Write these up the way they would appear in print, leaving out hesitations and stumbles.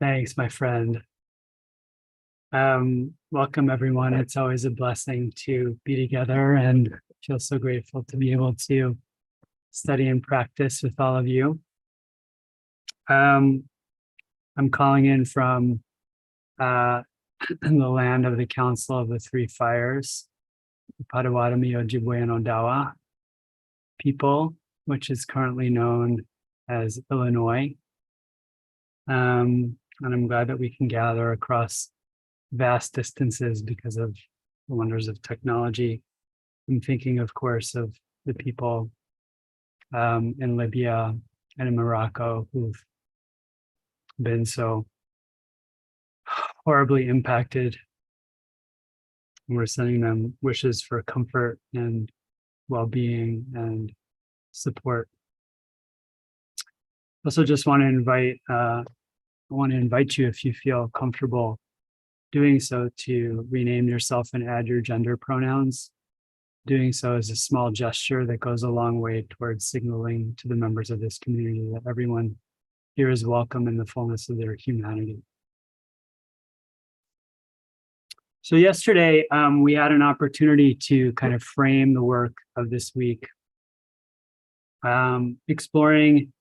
Thanks, my friend. Welcome, everyone. It's always a blessing to be together and feel so grateful to be able to study and practice with all of you. I'm calling in from the land of the Council of the Three Fires, the Potawatomi Ojibwe and Odawa people, which is currently known as Illinois. And I'm glad that we can gather across vast distances because of the wonders of technology. I'm thinking, of course, of the people in Libya and in Morocco who've been so horribly impacted. We're sending them wishes for comfort and well-being and support. Also, just want to invite you, if you feel comfortable doing so, to rename yourself and add your gender pronouns. Doing so is a small gesture that goes a long way towards signaling to the members of this community that everyone here is welcome in the fullness of their humanity. So yesterday, we had an opportunity to kind of frame the work of this week, exploring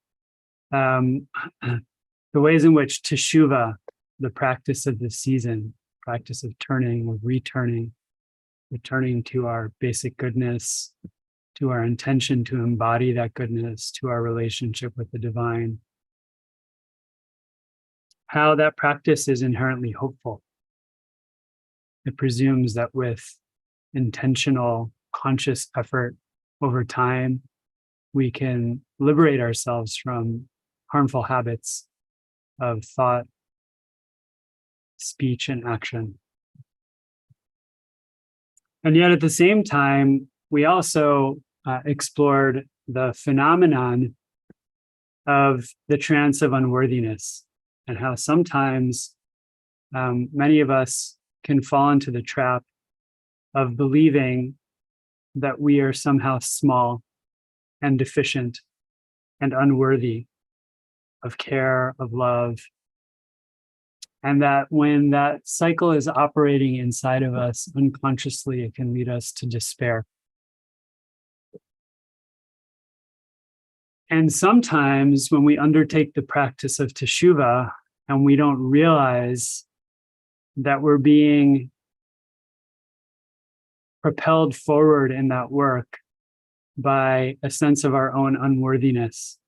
the ways in which teshuvah, the practice of the season, practice of turning, of returning to our basic goodness, to our intention to embody that goodness, to our relationship with the divine, how that practice is inherently hopeful. It presumes that with intentional, conscious effort over time, we can liberate ourselves from harmful habits of thought, speech, and action. And yet at the same time, we also explored the phenomenon of the trance of unworthiness and how sometimes many of us can fall into the trap of believing that we are somehow small and deficient and unworthy of care, of love. And that when that cycle is operating inside of us unconsciously, it can lead us to despair. And sometimes when we undertake the practice of teshuvah and we don't realize that we're being propelled forward in that work by a sense of our own unworthiness,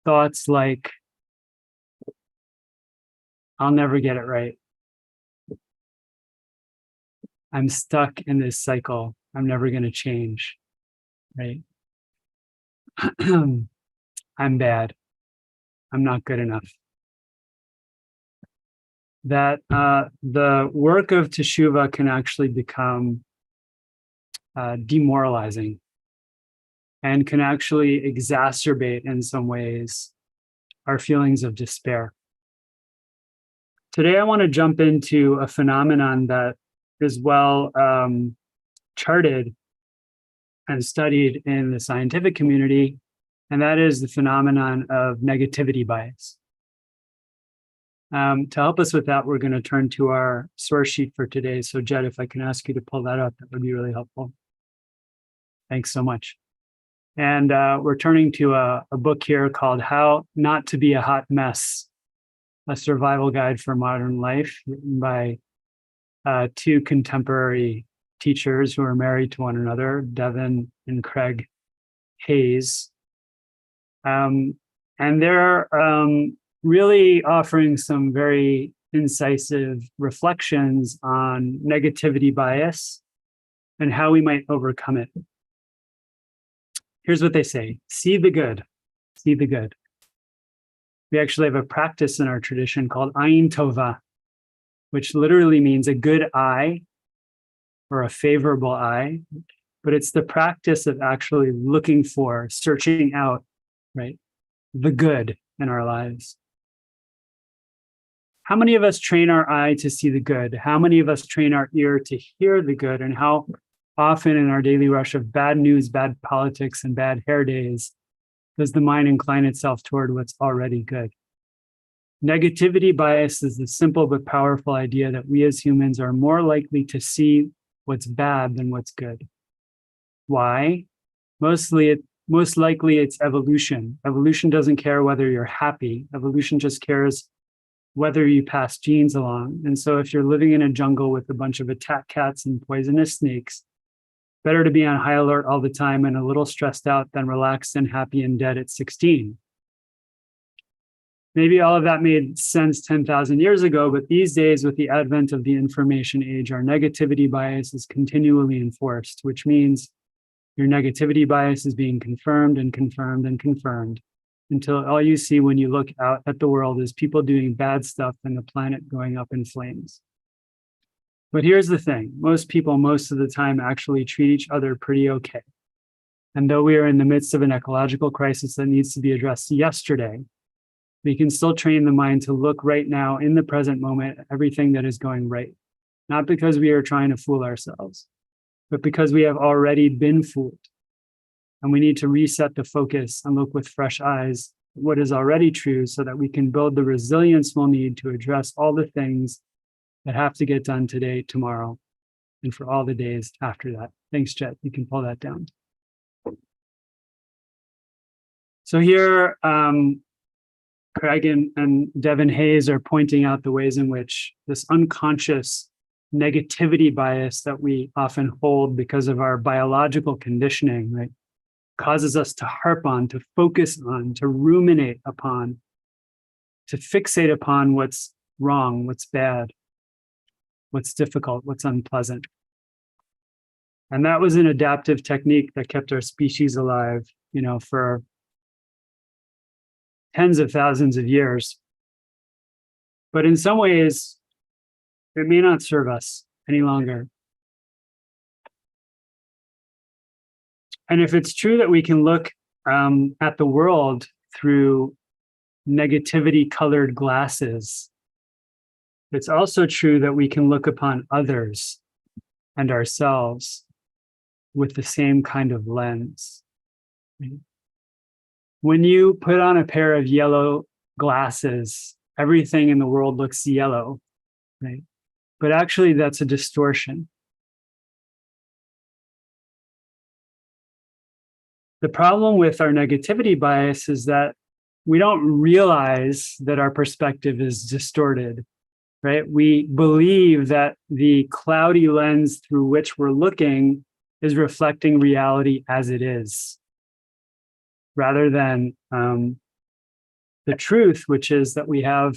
thoughts like, I'll never get it right. I'm stuck in this cycle. I'm never going to change, right? I'm bad. I'm not good enough. That the work of teshuvah can actually become demoralizing and can actually exacerbate in some ways our feelings of despair. Today, I want to jump into a phenomenon that is well charted and studied in the scientific community, and that is the phenomenon of negativity bias. To help us with that, we're going to turn to our source sheet for today. So Jed, if I can ask you to pull that up, that would be really helpful. Thanks so much. And we're turning to a book here called How Not to Be a Hot Mess, a survival guide for modern life, written by two contemporary teachers who are married to one another, Devin and Craig Hayes. And they're really offering some very incisive reflections on negativity bias and how we might overcome it. Here's what they say: see the good, see the good. We actually have a practice in our tradition called ayin tova, which literally means a good eye or a favorable eye, but it's the practice of actually looking for, searching out, right, the good in our lives. How many of us train our eye to see the good? How many of us train our ear to hear the good? And how often in our daily rush of bad news, bad politics, and bad hair days does the mind incline itself toward what's already good? Negativity bias is the simple but powerful idea that we as humans are more likely to see what's bad than what's good. Why? Most likely it's evolution. Evolution doesn't care whether you're happy. Evolution just cares whether you pass genes along. And so if you're living in a jungle with a bunch of attack cats and poisonous snakes, better to be on high alert all the time and a little stressed out than relaxed and happy and dead at 16. Maybe all of that made sense 10,000 years ago, but these days with the advent of the information age, our negativity bias is continually enforced, which means your negativity bias is being confirmed and confirmed and confirmed until all you see when you look out at the world is people doing bad stuff and the planet going up in flames. But here's the thing, most people most of the time actually treat each other pretty okay. And though we are in the midst of an ecological crisis that needs to be addressed yesterday, we can still train the mind to look right now in the present moment at everything that is going right. Not because we are trying to fool ourselves, but because we have already been fooled. And we need to reset the focus and look with fresh eyes at what is already true so that we can build the resilience we'll need to address all the things that have to get done today, tomorrow, and for all the days after that. Thanks, Jet. You can pull that down. So here, Craig and Devin Hayes are pointing out the ways in which this unconscious negativity bias that we often hold because of our biological conditioning, right, causes us to harp on, to focus on, to ruminate upon, to fixate upon what's wrong, what's bad, what's difficult, what's unpleasant. And that was an adaptive technique that kept our species alive, for tens of thousands of years. But in some ways, it may not serve us any longer. And if it's true that we can look at the world through negativity-colored glasses, it's also true that we can look upon others and ourselves with the same kind of lens. When you put on a pair of yellow glasses, everything in the world looks yellow, right? But actually, that's a distortion. The problem with our negativity bias is that we don't realize that our perspective is distorted, right? We believe that the cloudy lens through which we're looking is reflecting reality as it is, rather than the truth, which is that we have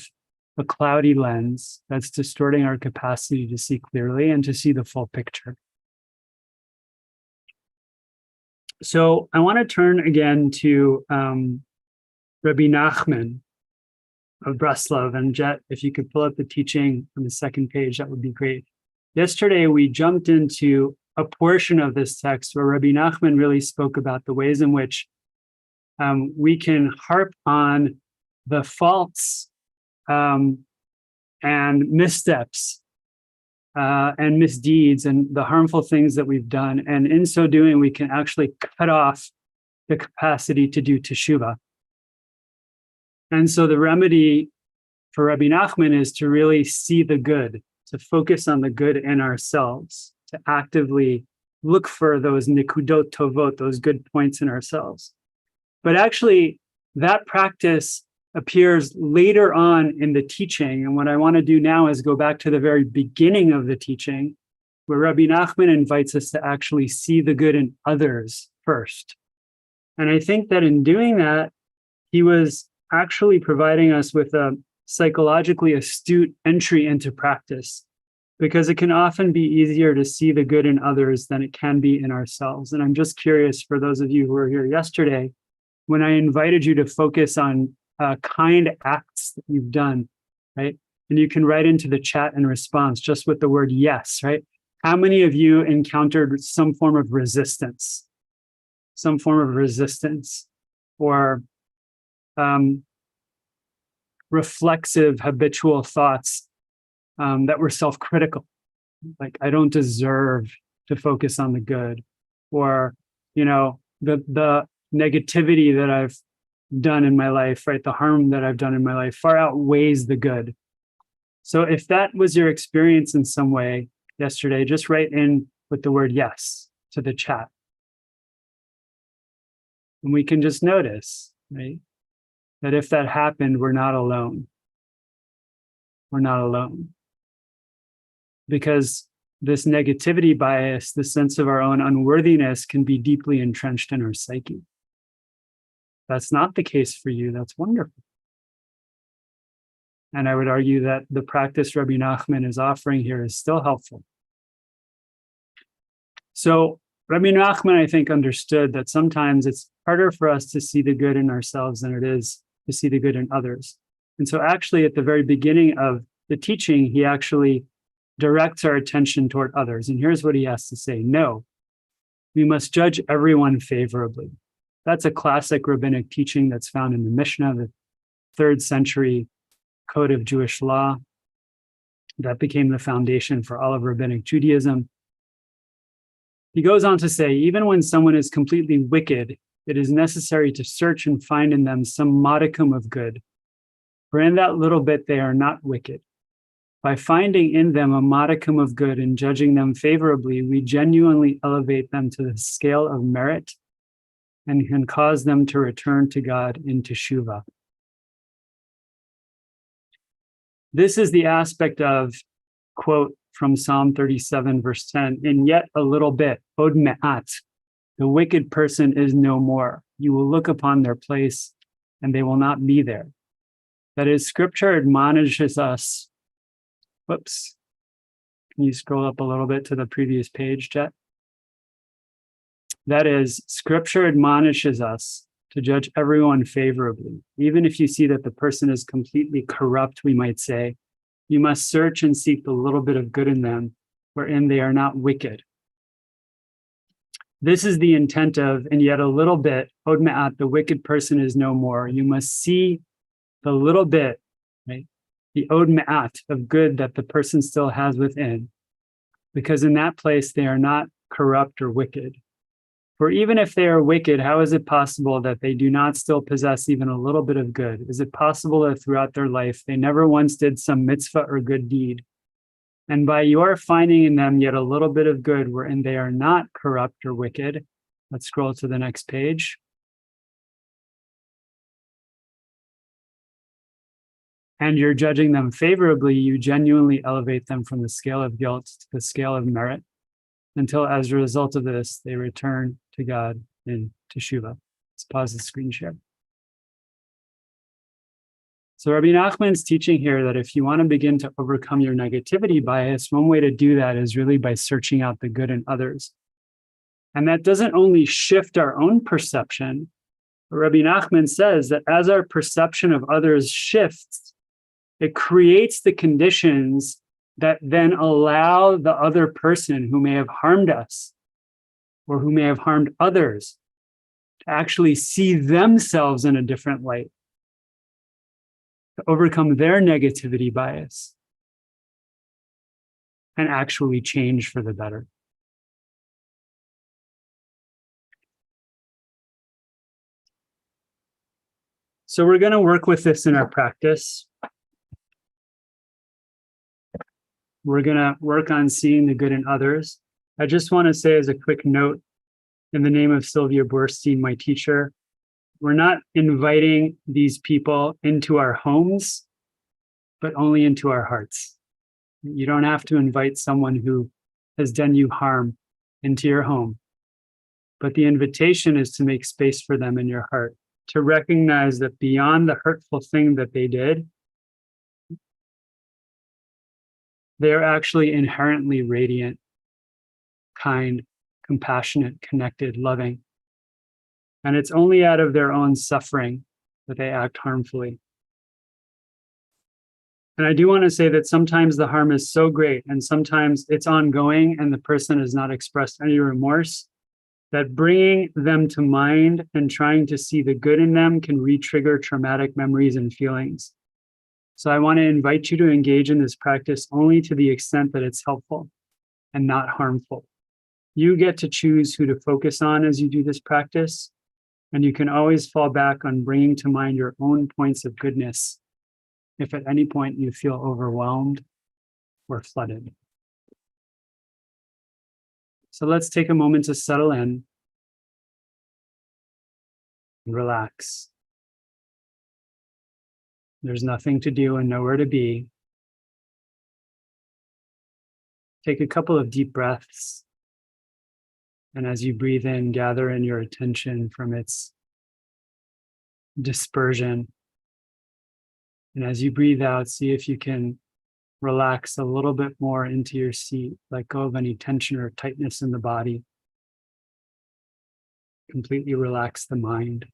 a cloudy lens that's distorting our capacity to see clearly and to see the full picture. So I want to turn again to Rabbi Nachman of Breslov. And Jet, if you could pull up the teaching on the second page, that would be great. Yesterday, we jumped into a portion of this text where Rabbi Nachman really spoke about the ways in which we can harp on the faults and missteps and misdeeds and the harmful things that we've done. And in so doing, we can actually cut off the capacity to do teshuvah. And so the remedy for Rabbi Nachman is to really see the good, to focus on the good in ourselves, to actively look for those nikudot tovot, those good points in ourselves. But actually, that practice appears later on in the teaching. And what I want to do now is go back to the very beginning of the teaching, where Rabbi Nachman invites us to actually see the good in others first. And I think that in doing that, he was actually providing us with a psychologically astute entry into practice, because it can often be easier to see the good in others than it can be in ourselves. And I'm just curious, for those of you who were here yesterday, when I invited you to focus on kind acts that you've done, right? And you can write into the chat in response just with the word yes, right? How many of you encountered some form of resistance? Some form of resistance or reflexive, habitual thoughts that were self-critical, like I don't deserve to focus on the good, or the negativity that I've done in my life, right? The harm that I've done in my life far outweighs the good. So if that was your experience in some way yesterday, just write in with the word yes to the chat. And we can just notice, right, that if that happened, we're not alone. We're not alone. Because this negativity bias, the sense of our own unworthiness, can be deeply entrenched in our psyche. That's not the case for you. That's wonderful. And I would argue that the practice Rabbi Nachman is offering here is still helpful. So Rabbi Nachman, I think, understood that sometimes it's harder for us to see the good in ourselves than it is to see the good in others. And so actually at the very beginning of the teaching, he actually directs our attention toward others. And here's what he has to say. No, we must judge everyone favorably. That's a classic rabbinic teaching that's found in the Mishnah, the 3rd century code of Jewish law that became the foundation for all of rabbinic Judaism. He goes on to say, even when someone is completely wicked, it is necessary to search and find in them some modicum of good. For in that little bit, they are not wicked. By finding in them a modicum of good and judging them favorably, we genuinely elevate them to the scale of merit and can cause them to return to God in teshuvah. This is the aspect of, quote from Psalm 37, verse 10, in yet a little bit, od me'at, the wicked person is no more. You will look upon their place and they will not be there. That is, Scripture admonishes us. Whoops. Can you scroll up a little bit to the previous page, Jet? That is, Scripture admonishes us to judge everyone favorably. Even if you see that the person is completely corrupt, we might say, you must search and seek the little bit of good in them, wherein they are not wicked. This is the intent of, and yet a little bit, od me'at, the wicked person is no more. You must see the little bit, right? The od me'at of good that the person still has within, because in that place they are not corrupt or wicked. For even if they are wicked, how is it possible that they do not still possess even a little bit of good? Is it possible that throughout their life they never once did some mitzvah or good deed? And by your finding in them yet a little bit of good wherein they are not corrupt or wicked, let's scroll to the next page. And you're judging them favorably, you genuinely elevate them from the scale of guilt to the scale of merit, until as a result of this, they return to God in teshuvah. Let's pause the screen share. So Rabbi Nachman's teaching here that if you want to begin to overcome your negativity bias, one way to do that is really by searching out the good in others. And that doesn't only shift our own perception, but Rabbi Nachman says that as our perception of others shifts, it creates the conditions that then allow the other person who may have harmed us or who may have harmed others to actually see themselves in a different light, to overcome their negativity bias and actually change for the better. So we're going to work with this in our practice. We're going to work on seeing the good in others. I just want to say as a quick note, in the name of Sylvia Borstein, my teacher, we're not inviting these people into our homes, but only into our hearts. You don't have to invite someone who has done you harm into your home, but the invitation is to make space for them in your heart, to recognize that beyond the hurtful thing that they did, they're actually inherently radiant, kind, compassionate, connected, loving. And it's only out of their own suffering that they act harmfully. And I do want to say that sometimes the harm is so great and sometimes it's ongoing and the person has not expressed any remorse, that bringing them to mind and trying to see the good in them can re-trigger traumatic memories and feelings. So I want to invite you to engage in this practice only to the extent that it's helpful and not harmful. You get to choose who to focus on as you do this practice. And you can always fall back on bringing to mind your own points of goodness if at any point you feel overwhelmed or flooded. So let's take a moment to settle in and relax. There's nothing to do and nowhere to be. Take a couple of deep breaths. And as you breathe in, gather in your attention from its dispersion. And as you breathe out, see if you can relax a little bit more into your seat, let go of any tension or tightness in the body. Completely relax the mind.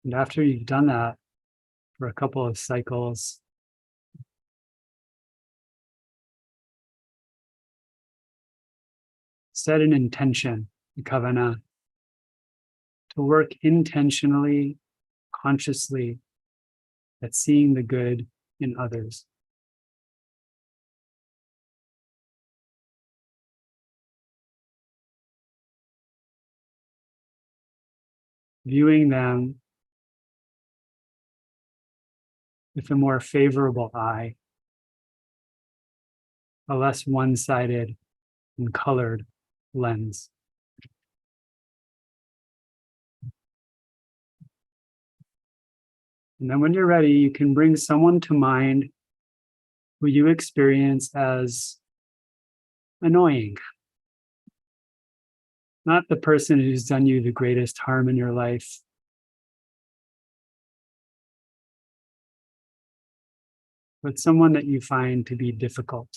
And after you've done that for a couple of cycles, set an intention, a kavanah, to work intentionally, consciously at seeing the good in others. Viewing them with a more favorable eye, a less one-sided and colored lens. And then when you're ready, you can bring someone to mind who you experience as annoying. Not the person who's done you the greatest harm in your life, but someone that you find to be difficult.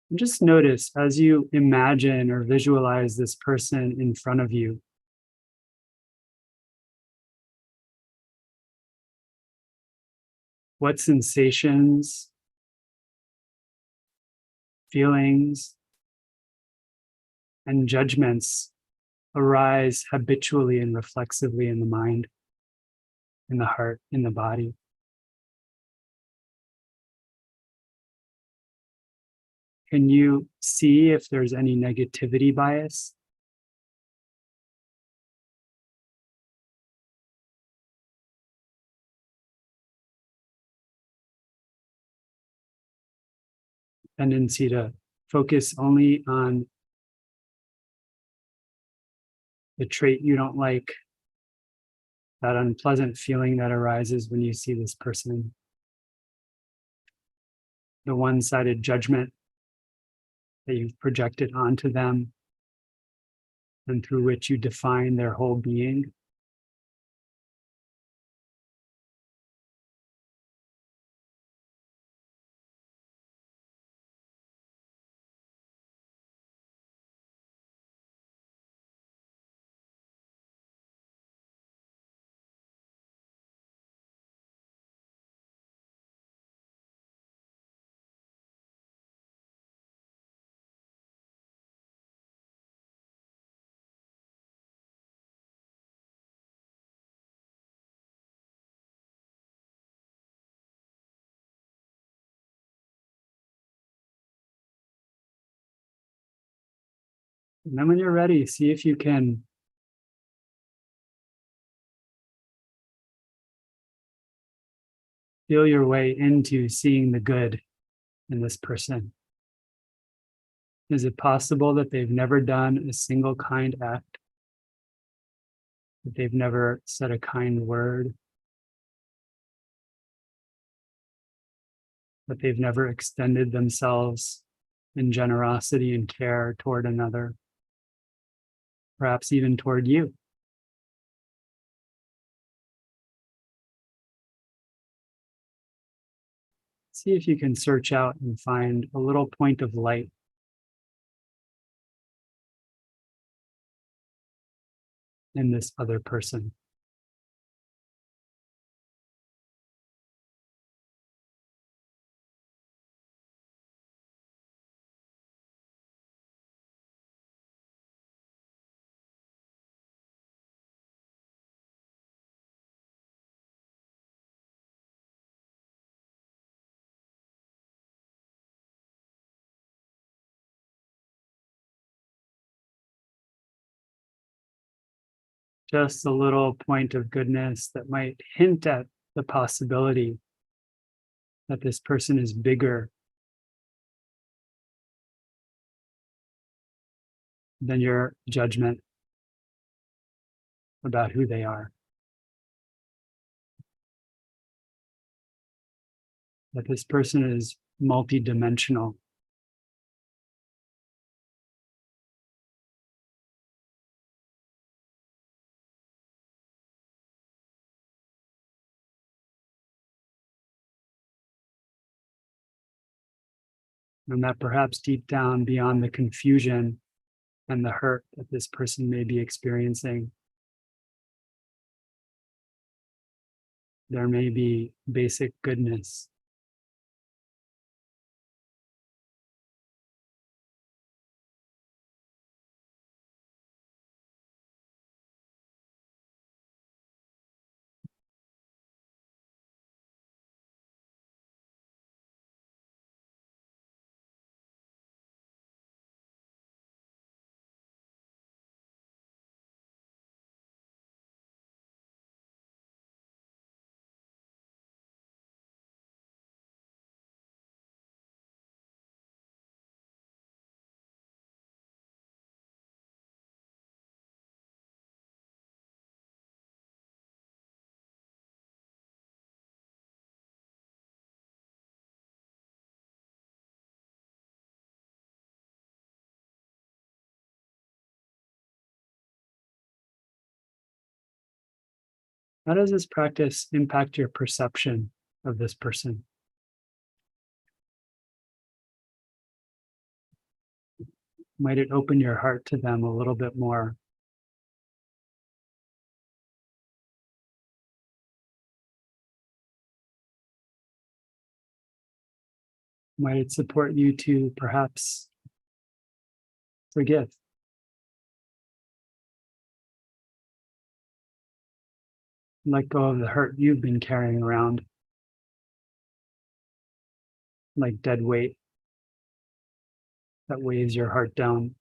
And just notice as you imagine or visualize this person in front of you, what sensations, feelings, and judgments arise habitually and reflexively in the mind, in the heart, in the body. Can you see if there's any negativity bias? Tendency to focus only on the trait you don't like, that unpleasant feeling that arises when you see this person, the one-sided judgment that you've projected onto them and through which you define their whole being. And then when you're ready, see if you can feel your way into seeing the good in this person. Is it possible that they've never done a single kind act? That they've never said a kind word? That they've never extended themselves in generosity and care toward another? Perhaps even toward you? See if you can search out and find a little point of light in this other person. just a little point of goodness that might hint at the possibility that this person is bigger than your judgment about who they are. That this person is multidimensional. And that perhaps deep down, beyond the confusion and the hurt that this person may be experiencing, there may be basic goodness. How does this practice impact your perception of this person? Might it open your heart to them a little bit more? Might it support you to perhaps forgive? Let go of the hurt you've been carrying around like dead weight that weighs your heart down.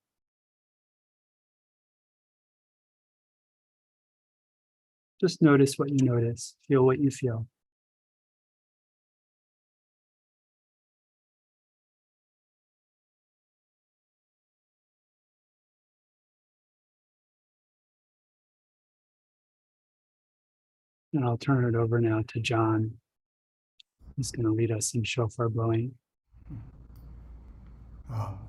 Just notice what you notice, feel what you feel. And I'll turn it over now to John. He's going to lead us in shofar blowing.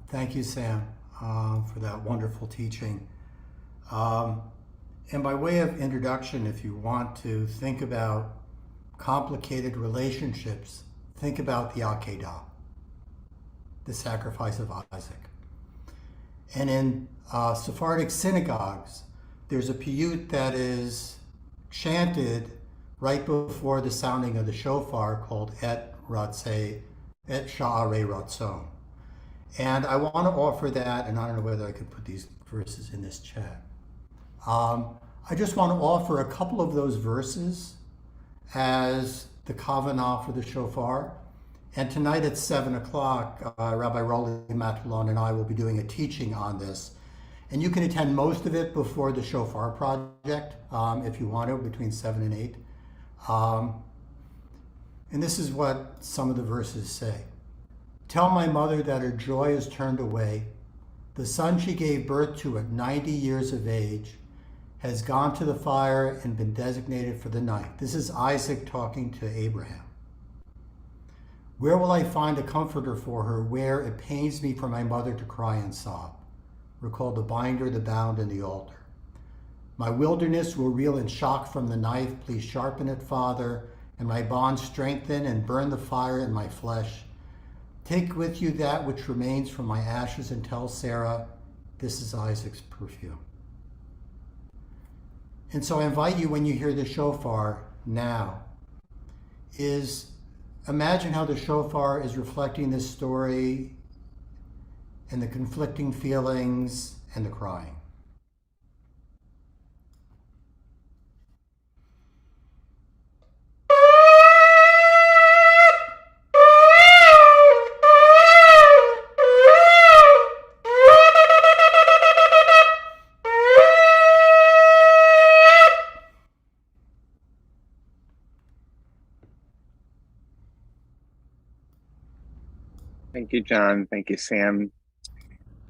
Thank you, Sam, for that wonderful teaching. And by way of introduction, if you want to think about complicated relationships, think about the Akedah, the sacrifice of Isaac. And in Sephardic synagogues, there's a piyut that is chanted right before the sounding of the shofar called Et Ratzeh, Et Sha'arei Ratzon. And I want to offer that, and I don't know whether I could put these verses in this chat. I just want to offer a couple of those verses as the kavanah for the shofar. And tonight at 7 o'clock, Rabbi Rolly Matulon and I will be doing a teaching on this. And you can attend most of it before the shofar project, if you want to, between 7 and 8. And this is what some of the verses say. Tell my mother that her joy is turned away. The son she gave birth to at 90 years of age has gone to the fire and been designated for the night. This is Isaac talking to Abraham. Where will I find a comforter for her where it pains me for my mother to cry and sob? Recall the binder, the bound, and the altar. My wilderness will reel in shock from the knife. Please sharpen it, Father, and my bond strengthen and burn the fire in my flesh. Take with you that which remains from my ashes and tell Sarah, this is Isaac's perfume. And so I invite you, when you hear the shofar now, is imagine how the shofar is reflecting this story and the conflicting feelings and the crying. Thank you, John. Thank you, Sam.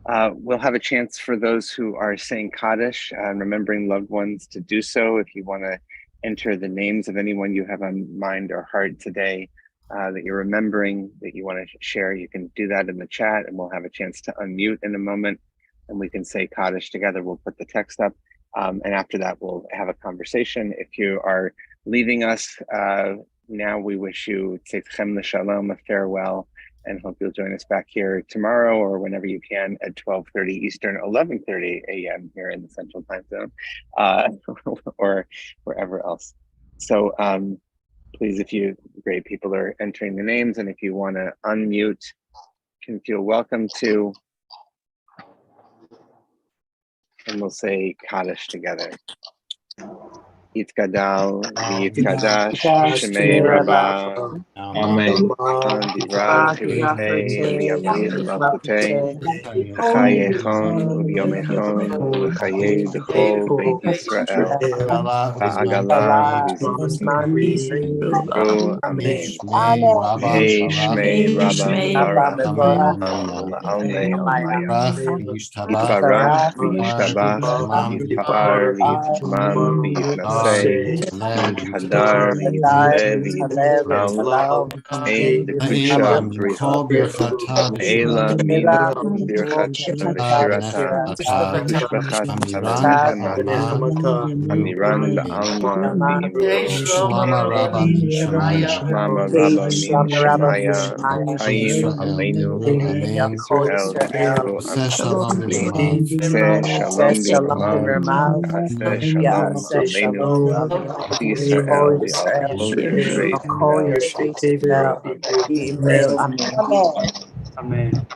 We'll have a chance for those who are saying Kaddish and remembering loved ones to do so. If you want to enter the names of anyone you have on mind or heart today that you're remembering, that you want to share, you can do that in the chat, and we'll have a chance to unmute in a moment, and we can say Kaddish together. We'll put the text up, and after that, we'll have a conversation. If you are leaving us now, we wish you Tzedchem L'Shalom, a farewell, and hope you'll join us back here tomorrow or whenever you can at 12:30 Eastern, 11:30 a.m. here in the Central Time Zone, or wherever else. So please, if you great people are entering the names, and if you want to unmute, can feel welcome to, and we'll say Kaddish together. Yitkadal v'yitkadash shemei Rabba Amen. Dibra Kilitei V'yamlich Malchutei Chayechon Uvyomechon Ulechaye Dechol Beit Yisrael Ba'agala V'zman V'yisru Amen. Hey Shmei Rabba Mevarach Ula'almei Almaya Yitbarach V'yishtabach Yitpa'ar V'yitman V'yitnasei Yithadar V'yitzaleh V'yitzlal Ein Debusha Bricha Ela Mincha Birchat V'Shirata Mishpachat Aviv Hamata Hamiran Ba'alma V'Imro Shlama Rabba Min Shemaya Chaim Aleinu Yisrael V'Yishbu Amin Aseh Shalom B'Ramav Aseh Shalom Aleinu V'Yisrael V'Al Yoshvei Tevel. Amen. Amen.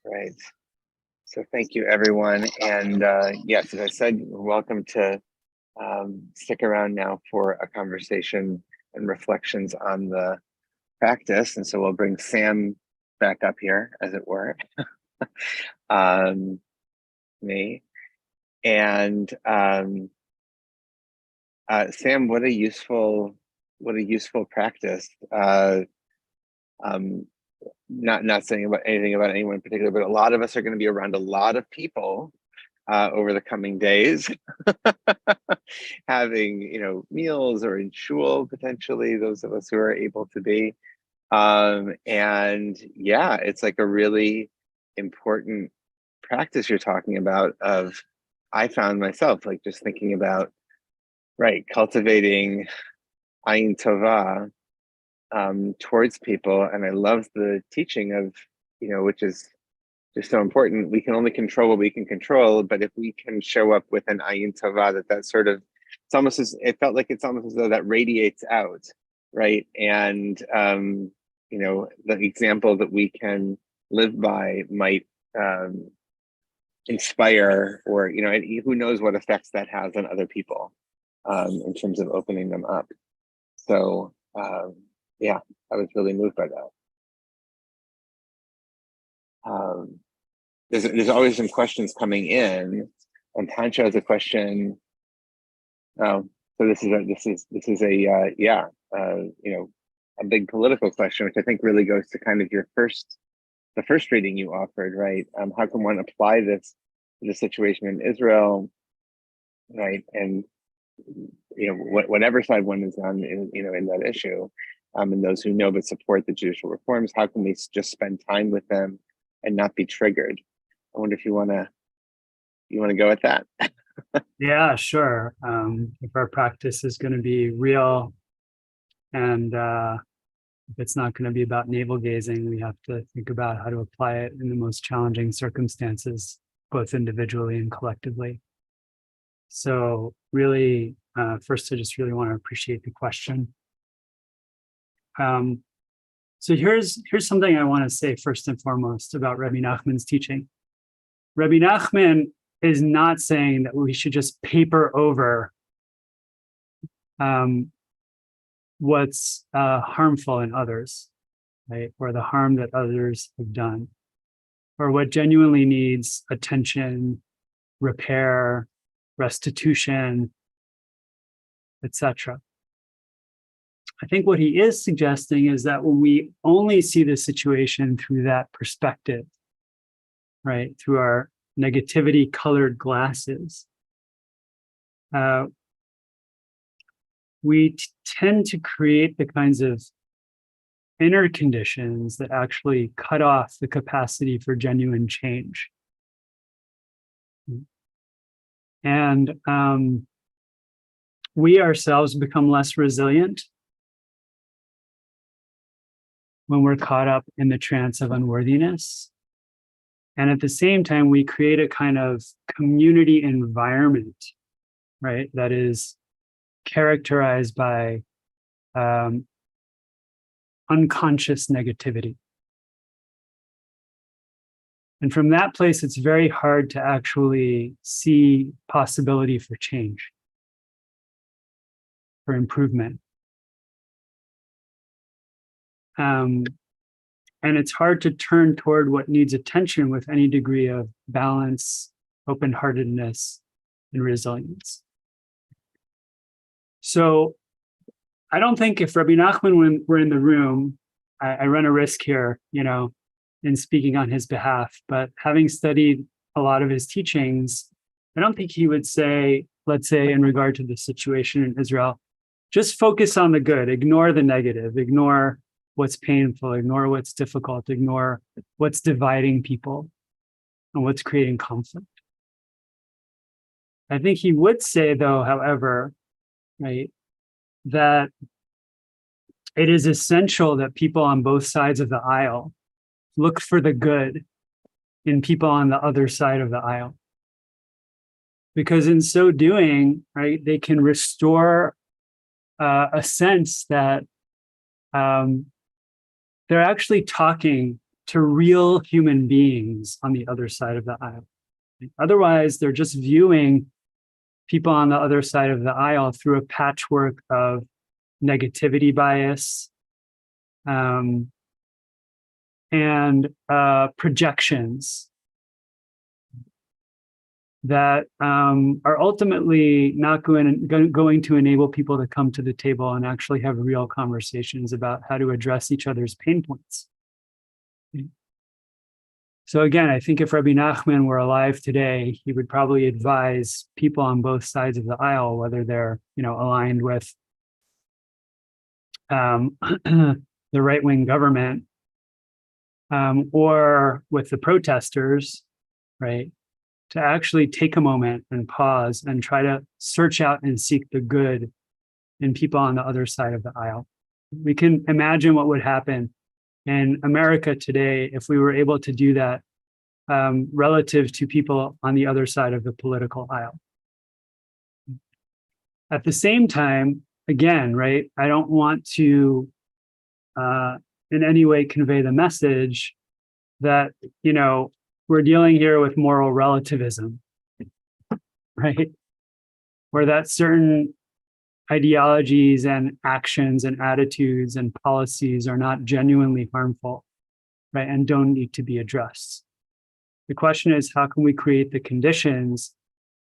Right. So thank you, everyone. And yes, as I said, you're welcome to stick around now for a conversation and reflections on the practice. And so we'll bring Sam back up here, as it were, me. And Sam, what a useful practice. Not saying anything about anyone in particular, but a lot of us are going to be around a lot of people over the coming days, having meals or in shul potentially. Those of us who are able to be, and yeah, it's like a really important practice you're talking about. I found myself like just thinking about cultivating ayin tova towards people, and I love the teaching of which is just so important. We can only control what we can control, but if we can show up with an ayin tova, that sort of it felt like it's almost as though that radiates out, right? And the example that we can live by might inspire, or who knows what effects that has on other people in terms of opening them up. So yeah, I was really moved by that. There's always some questions coming in, and Pancho has a question. So this is a big political question, which I think really goes to kind of the first reading you offered, right? How can one apply this to the situation in Israel, right? And whatever side one is on, in that issue, and those who know but support the judicial reforms, how can we just spend time with them and not be triggered? I wonder if you want to go with that. Yeah, sure. If our practice is going to be real, and if it's not going to be about navel gazing, we have to think about how to apply it in the most challenging circumstances, both individually and collectively. So really, first, I just really want to appreciate the question. So here's something I want to say first and foremost about Rabbi Nachman's teaching. Rabbi Nachman is not saying that we should just paper over what's harmful in others, right? Or the harm that others have done, or what genuinely needs attention, repair, restitution, etc. I think what he is suggesting is that when we only see the situation through that perspective, right, through our negativity colored glasses, we tend to create the kinds of inner conditions that actually cut off the capacity for genuine change. And we ourselves become less resilient when we're caught up in the trance of unworthiness. And at the same time, we create a kind of community environment, right, that is characterized by unconscious negativity. And from that place, it's very hard to actually see possibility for change, for improvement. And it's hard to turn toward what needs attention with any degree of balance, open-heartedness, and resilience. So I don't think if Rabbi Nachman were in the room, I run a risk here, in speaking on his behalf, but having studied a lot of his teachings, I don't think he would say, let's say in regard to the situation in Israel, just focus on the good, ignore the negative, ignore what's painful, ignore what's difficult, ignore what's dividing people and what's creating conflict. I think he would say, though, however, right, that it is essential that people on both sides of the aisle look for the good in people on the other side of the aisle. Because in so doing, right, they can restore a sense that they're actually talking to real human beings on the other side of the aisle. Otherwise, they're just viewing people on the other side of the aisle through a patchwork of negativity bias and projections that are ultimately not going to enable people to come to the table and actually have real conversations about how to address each other's pain points. So again, I think if Rabbi Nachman were alive today, he would probably advise people on both sides of the aisle, whether they're aligned with the right-wing government or with the protesters, right, to actually take a moment and pause and try to search out and seek the good in people on the other side of the aisle. We can imagine what would happen in America today if we were able to do that relative to people on the other side of the political aisle. At the same time, again, right, I don't want to in any way convey the message that, we're dealing here with moral relativism, right? Where that certain ideologies and actions and attitudes and policies are not genuinely harmful, right? And don't need to be addressed. The question is, how can we create the conditions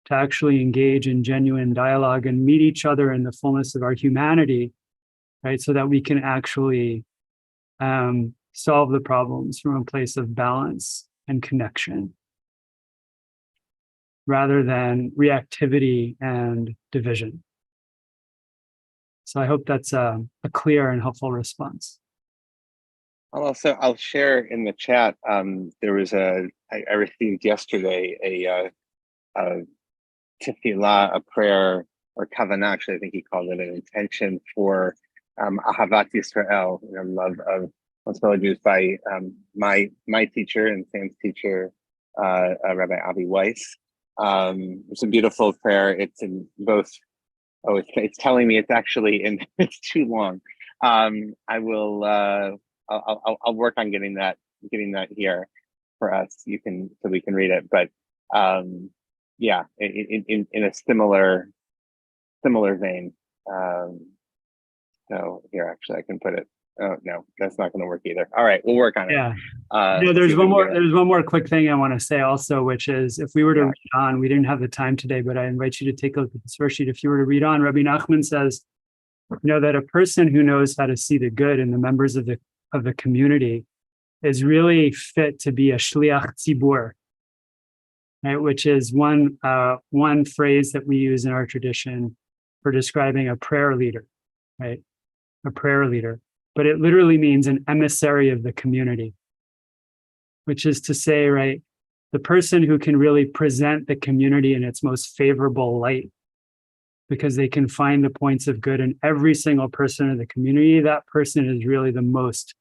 to actually engage in genuine dialogue and meet each other in the fullness of our humanity, right? So that we can actually solve the problems from a place of balance and connection, rather than reactivity and division. So I hope that's a clear and helpful response. I'll share in the chat. There was I received yesterday a tefillah, a prayer, or kavanah, actually, I think he called it an intention for Ahavat Yisrael, love of fellow Jews, by my teacher and Sam's teacher, Rabbi Avi Weiss. It's a beautiful prayer. It's in both. Oh, it's telling me it's actually in. It's too long. I will. I'll work on getting that here for us. So we can read it. But yeah, in a similar vein. So here, actually, I can put it Oh no, that's not going to work either. All right, we'll work on it. Yeah. See if we can get it. There's one more quick thing I want to say also, which is if we were to Yeah. read on, we didn't have the time today, but I invite you to take a look at the source sheet. If you were to read on, Rabbi Nachman says, that a person who knows how to see the good in the members of the community is really fit to be a shliach tzibur, right? Which is one phrase that we use in our tradition for describing a prayer leader, right? A prayer leader, but it literally means an emissary of the community, which is to say, right, the person who can really present the community in its most favorable light, because they can find the points of good in every single person in the community. That person is really the most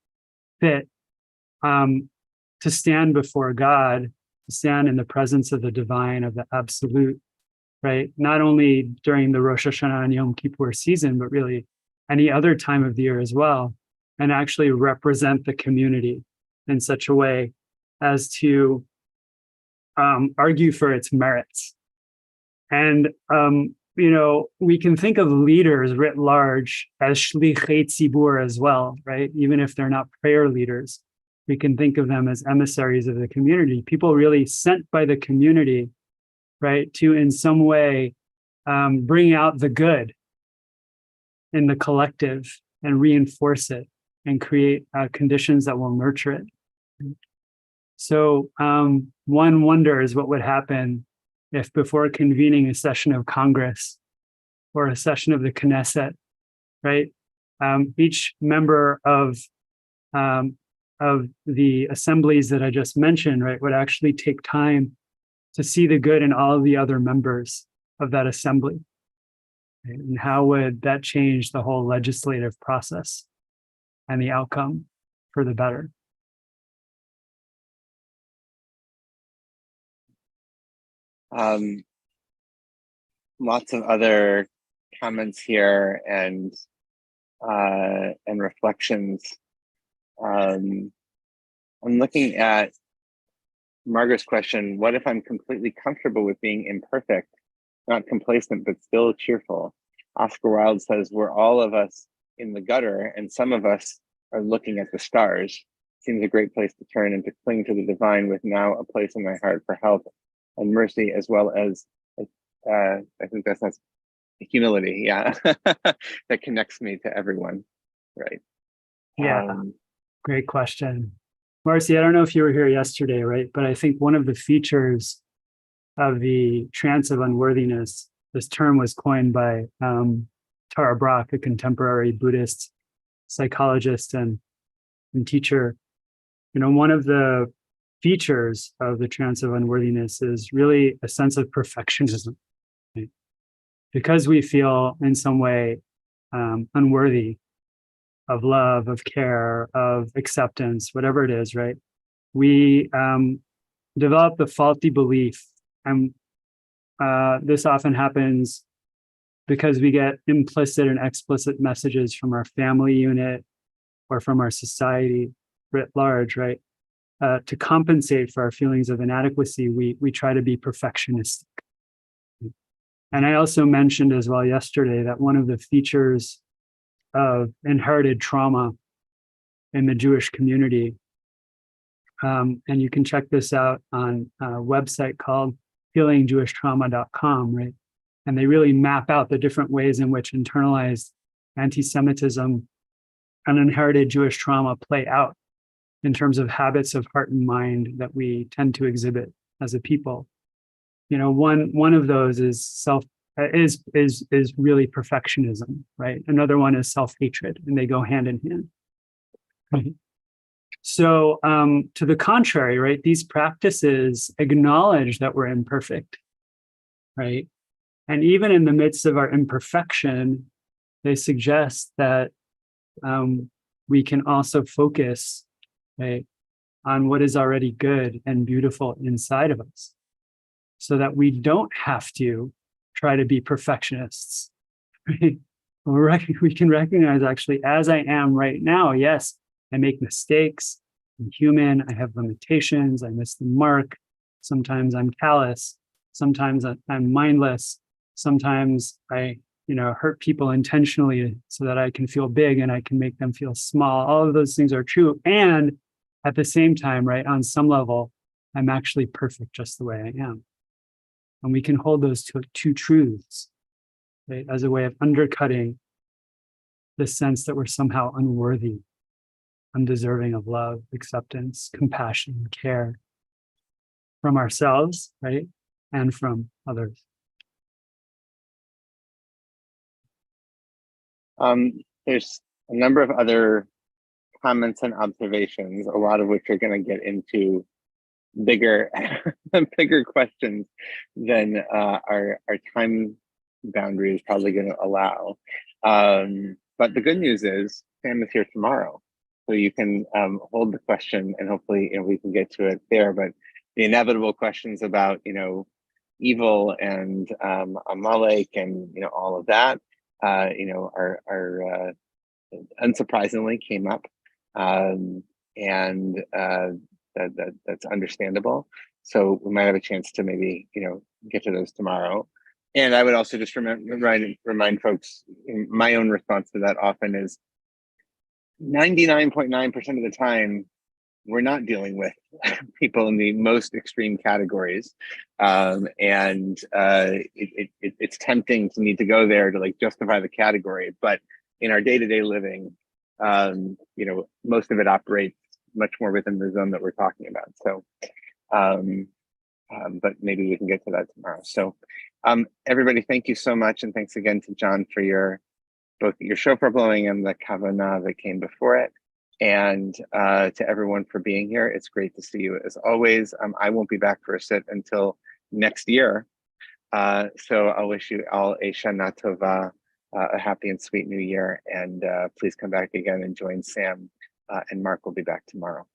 fit to stand before God, to stand in the presence of the divine, of the absolute, right? Not only during the Rosh Hashanah and Yom Kippur season, but really any other time of the year as well, and actually represent the community in such a way as to argue for its merits. And, we can think of leaders writ large as shlichei tzibur as well, right? Even if they're not prayer leaders, we can think of them as emissaries of the community, people really sent by the community, right, to in some way bring out the good in the collective and reinforce it and create conditions that will nurture it. So one wonders what would happen if before convening a session of Congress or a session of the Knesset, right, each member of the assemblies that I just mentioned, right, would actually take time to see the good in all of the other members of that assembly. Right? And how would that change the whole legislative process and the outcome for the better? Lots of other comments here and reflections. I'm looking at Margaret's question. What if I'm completely comfortable with being imperfect, not complacent, but still cheerful? Oscar Wilde says, we're all of us in the gutter, and some of us are looking at the stars. Seems a great place to turn and to cling to the divine, with now a place in my heart for help and mercy, as well as I think that's humility. Yeah, that connects me to everyone. Right. Yeah, great question. Marcy, I don't know if you were here yesterday, right? But I think one of the features of the trance of unworthiness, this term was coined by Tara Brach, a contemporary Buddhist psychologist and teacher. One of the features of the trance of unworthiness is really a sense of perfectionism. Right? Because we feel in some way unworthy of love, of care, of acceptance, whatever it is, right? We develop the faulty belief. And this often happens because we get implicit and explicit messages from our family unit or from our society writ large, right? To compensate for our feelings of inadequacy, we try to be perfectionistic. And I also mentioned as well yesterday that one of the features of inherited trauma in the Jewish community, and you can check this out on a website called healingJewishTrauma.com, right? And they really map out the different ways in which internalized anti-Semitism and inherited Jewish trauma play out in terms of habits of heart and mind that we tend to exhibit as a people. One of those is really perfectionism, right? Another one is self-hatred, and they go hand in hand. Right? So to the contrary, right, these practices acknowledge that we're imperfect, right? And even in the midst of our imperfection, they suggest that we can also focus, right, on what is already good and beautiful inside of us, so that we don't have to try to be perfectionists. Right? We can recognize, actually, as I am right now, yes, I make mistakes. I'm human. I have limitations. I miss the mark. Sometimes I'm callous. Sometimes I'm mindless. Sometimes I hurt people intentionally so that I can feel big and I can make them feel small. All of those things are true. And at the same time, right, on some level, I'm actually perfect just the way I am. And we can hold those two truths, right, as a way of undercutting the sense that we're somehow unworthy, undeserving of love, acceptance, compassion, care from ourselves, right, and from others. There's a number of other comments and observations, a lot of which are going to get into bigger bigger questions than our time boundary is probably going to allow. But the good news is Sam is here tomorrow, so you can hold the question, and hopefully we can get to it there. But the inevitable questions about evil and Amalek and all of that are unsurprisingly came up, and that's understandable. So we might have a chance to maybe get to those tomorrow. And I would also just remind folks, my own response to that often is 99.9% of the time we're not dealing with people in the most extreme categories, and it's tempting to need to go there to justify the category, but in our day-to-day living, most of it operates much more within the zone that we're talking about. So, but maybe we can get to that tomorrow. So, everybody, thank you so much, and thanks again to John for both your shofar blowing and the kavanah that came before it, and to everyone for being here. It's great to see you as always. I won't be back for a sit until next year, so I'll wish you all a Shana Tova, a happy and sweet new year, and please come back again and join Sam, and Mark will be back tomorrow.